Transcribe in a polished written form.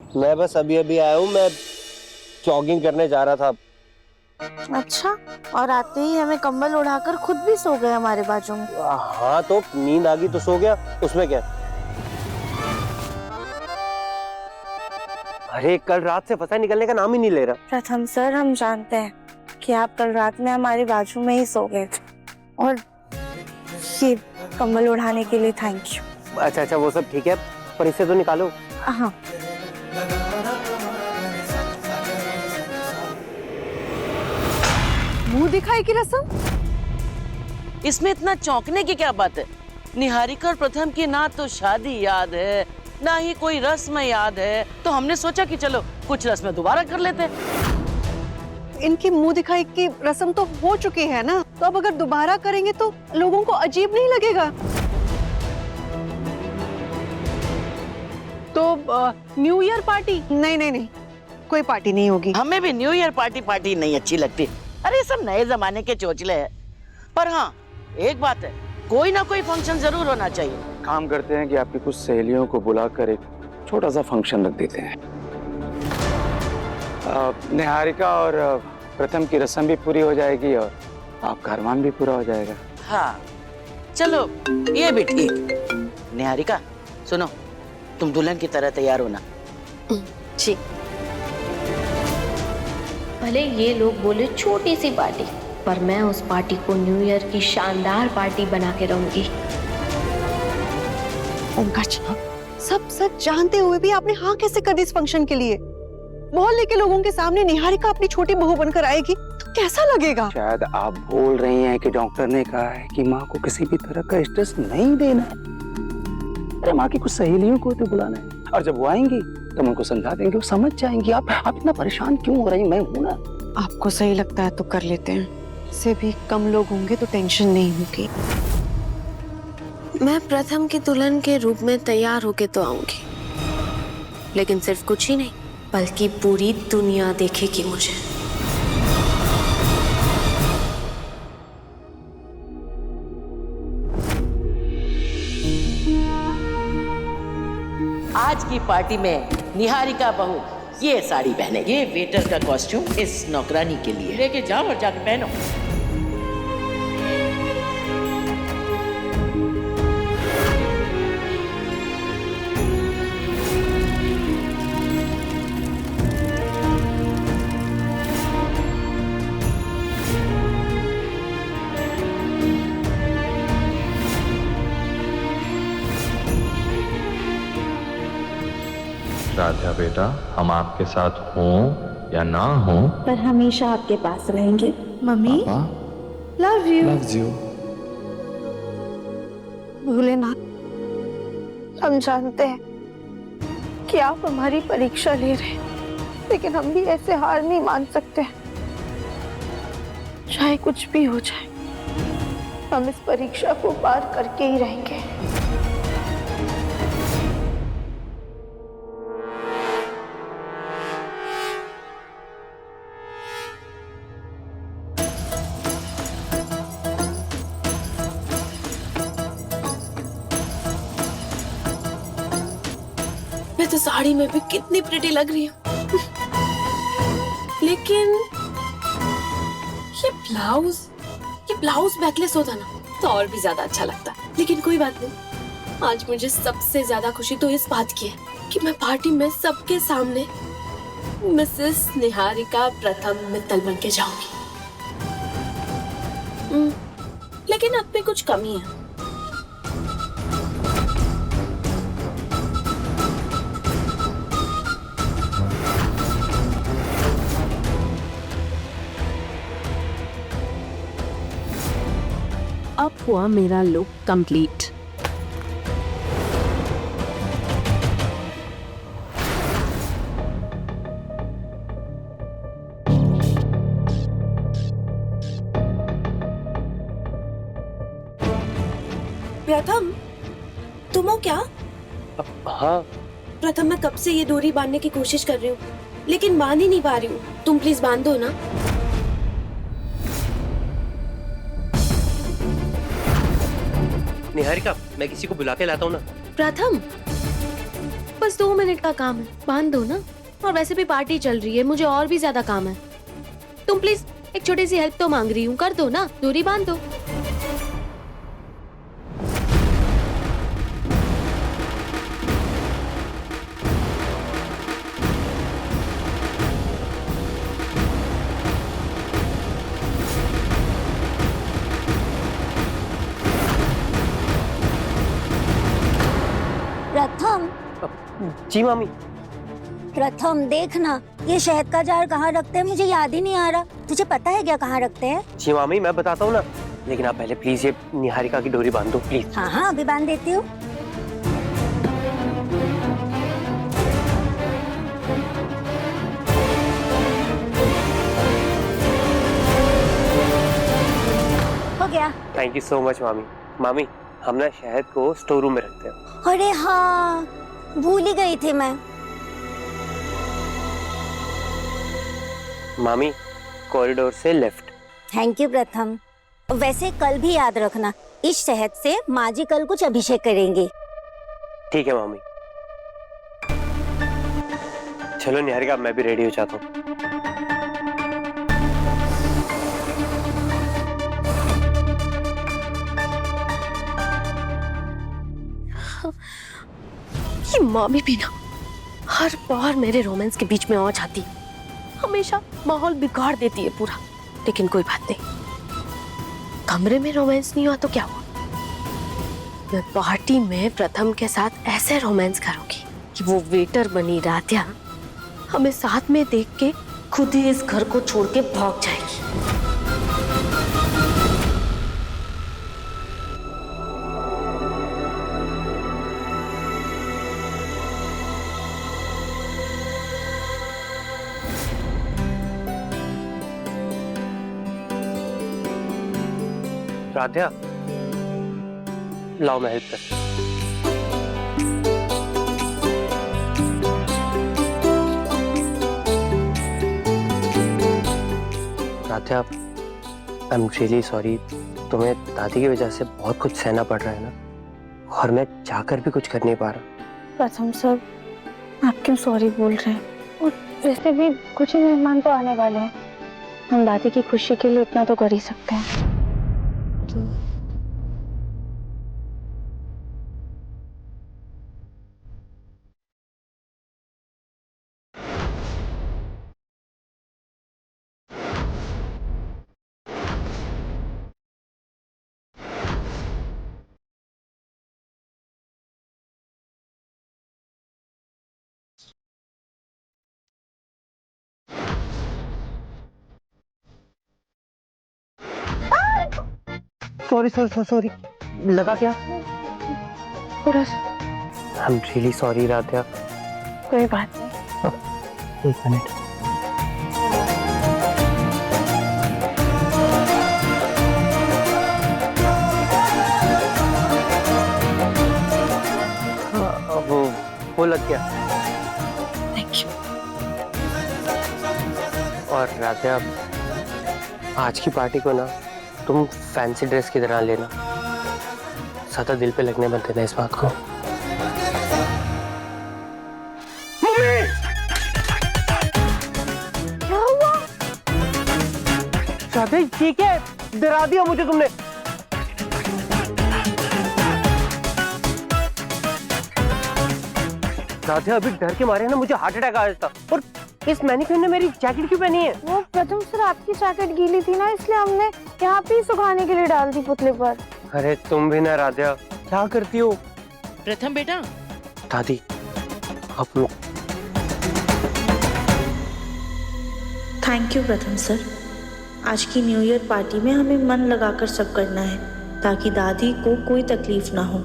मैं बस अभी अभी आया हूँ। मैं जॉगिंग करने जा रहा था। अच्छा, और आते ही हमें कंबल उड़ाकर खुद भी सो गए हमारे बाजू में। हाँ, तो नींद आ गई तो सो गया, उसमें क्या। अरे कल रात से पता निकलने का नाम ही नहीं ले रहा। प्रथम सर, हम जानते हैं कि आप कल रात में हमारे बाजू में ही सो गए थे, और ये कंबल उड़ाने के लिए थैंक यू। अच्छा, वो सब ठीक है, पर इसे तो निकालो। हाँ। मुंह दिखाई की रस्म? इसमें इतना चौंकने की क्या बात है? निहारिका और प्रथम की ना तो शादी याद है, ना ही कोई रस्म याद है, तो हमने सोचा कि चलो कुछ रस्में दोबारा कर लेते हैं। इनकी मुंह दिखाई की रस्म तो हो चुकी है ना, तो अब अगर दोबारा करेंगे तो लोगों को अजीब नहीं लगेगा? तो न्यू ईयर पार्टी? नहीं, कोई पार्टी नहीं होगी। हमें भी न्यू ईयर पार्टी नहीं अच्छी लगती। अरे सब नए जमाने के चोचले हैं। पर हाँ, एक बात है, कोई ना कोई फंक्शन जरूर होना चाहिए। काम करते हैं कि आपकी कुछ सहेलियों को बुलाकर एक छोटा सा फंक्शन रख देते हैं। निहारिका और प्रथम की रस्म भी पूरी हो जाएगी और आपका अरमान भी पूरा हो जाएगा। हाँ चलो, ये भी ठीक। निहारिका सुनो, तुम दुल्हन की तरह तैयार होना। जी। भले ये लोग बोले छोटी सी पार्टी, पर मैं उस पार्टी को न्यू ईयर की शानदार पार्टी बना के रहूंगी। ओमकार जी, सब सच जानते हुए भी आपने हाँ कैसे कर दी इस फंक्शन के लिए? मोहल्ले के लोगों के सामने निहारिका अपनी छोटी बहू बनकर आएगी तो कैसा लगेगा? शायद आप बोल रही हैं कि डॉक्टर ने कहा है कि माँ को किसी भी तरह का स्ट्रेस नहीं देना है। अरे माँ की कुछ सहेलियों को तो बुलाना है, और जब वो आएंगी तो उनको समझा देंगे, वो समझ जाएंगी। आप इतना परेशान क्यों हो रही? मैं हूं ना। आपको सही लगता है तो कर लेते हैं, इससे भी कम लोग होंगे तो टेंशन नहीं होगी। मैं प्रथम की दुल्हन के रूप में तैयार होके तो आऊंगी, लेकिन सिर्फ कुछ ही नहीं बल्कि पूरी दुनिया देखेगी मुझे। आज की पार्टी में निहारिका बहू ये साड़ी पहने, ये वेटर का कॉस्ट्यूम इस नौकरानी के लिए लेके जाओ और जाके पहनो। राधा बेटा, हम आपके साथ हों या ना हों, पर हमेशा आपके पास रहेंगे। Mummy, love you. भोलेनाथ, हम जानते हैं कि आप हमारी परीक्षा ले रहे हैं, लेकिन हम भी ऐसे हार नहीं मान सकते। चाहे कुछ भी हो जाए, हम इस परीक्षा को पार करके ही रहेंगे। मैं तो साड़ी में भी कितनी प्रिटी लग रही हूँ, लेकिन ये ब्लाउज बैकलेस होता ना तो और भी ज्यादा अच्छा लगता। लेकिन कोई बात नहीं, आज मुझे सबसे ज्यादा खुशी तो इस बात की है कि मैं पार्टी में सबके सामने मिसेस निहारिका प्रथम मित्तल बन के जाऊंगी। लेकिन अब भी कुछ कमी है। अब हुआ मेरा लुक कंप्लीट। प्रथम, तुम हो क्या? हाँ। प्रथम, मैं कब से ये डोरी बांधने की कोशिश कर रही हूँ, लेकिन बांध ही नहीं पा रही हूँ। तुम प्लीज बांध दो ना। निहारिका, मैं किसी को बुला के लाता हूँ ना। प्रथम, बस 2 मिनट का काम है, बांध दो ना। और वैसे भी पार्टी चल रही है, मुझे और भी ज्यादा काम है। तुम प्लीज एक छोटी सी हेल्प तो मांग रही हूँ, कर दो ना, दूरी बांध दो। प्रथम, जी मामी। प्रथम देखना, ये शहद का जार कहाँ रखते हैं मुझे याद ही नहीं आ रहा। तुझे पता है क्या कहाँ रखते हैं? जी मामी मैं बताता हूँ ना, लेकिन आप पहले प्लीज ये निहारिका की डोरी बांध दो प्लीज। हाँ हाँ अभी बांध देती हूँ। हो गया। थैंक यू सो मच मामी। मामी हम ना शहद को स्टोर रूम में रखते हैं। अरे हाँ, भूल ही गई थी मैं। मामी कॉरिडोर से लेफ्ट। थैंक यू प्रथम। वैसे कल भी याद रखना, इस शहद से माँ जी कल कुछ अभिषेक करेंगे। ठीक है मामी। चलो निहारिका मैं भी रेडी हो जाता हूँ। ये मामी भी ना हर बार मेरे रोमांस के बीच में आ जाती, हमेशा माहौल बिगाड़ देती है पूरा। लेकिन कोई बात नहीं, कमरे में रोमांस नहीं हुआ तो क्या हुआ, मैं पार्टी में प्रथम के साथ ऐसे रोमांस करूंगी कि वो वेटर बनी राध्या हमें साथ में देख के खुद ही इस घर को छोड़ के भाग जाएगी। राध्या लाओ मैं हेल्प कर। Radhya I am really sorry, तुम्हें दादी की वजह से बहुत कुछ सहना पड़ रहा है ना, और मैं चाहकर भी कुछ कर नहीं पा रहा। प्रथम सर, आप क्यों सॉरी बोल रहे हैं? और वैसे भी कुछ ही मेहमान तो आने वाले हैं, हम दादी की खुशी के लिए इतना तो कर ही सकते हैं। सॉरी लगा क्या? थोड़ा I am really sorry Radhya. कोई बात नहीं। एक मिनट। वो लग गया। Thank you. और राध्या आज की पार्टी को ना तुम फैंसी ड्रेस की तरह लेना, ज्यादा दिल पे लगने मत देना इस बात को। क्या हुआ? राधे ठीक है, डरा दिया मुझे तुमने। राधे अभी डर के मारे ना मुझे हार्ट अटैक आया था, और इस मैनिक्योर ने मेरी जैकेट क्यों पहनी है? वो प्रथम सर आपकी जैकेट गीली थी ना, इसलिए हमने यहाँ पे सुखाने के लिए डाल दी पुतले पर। अरे तुम भी ना राध्या, क्या करती हो? प्रथम बेटा, दादी आप लोग। थैंक यू प्रथम सर। आज की न्यू ईयर पार्टी में हमें मन लगाकर सब करना है ताकि दादी को कोई तकलीफ ना हो।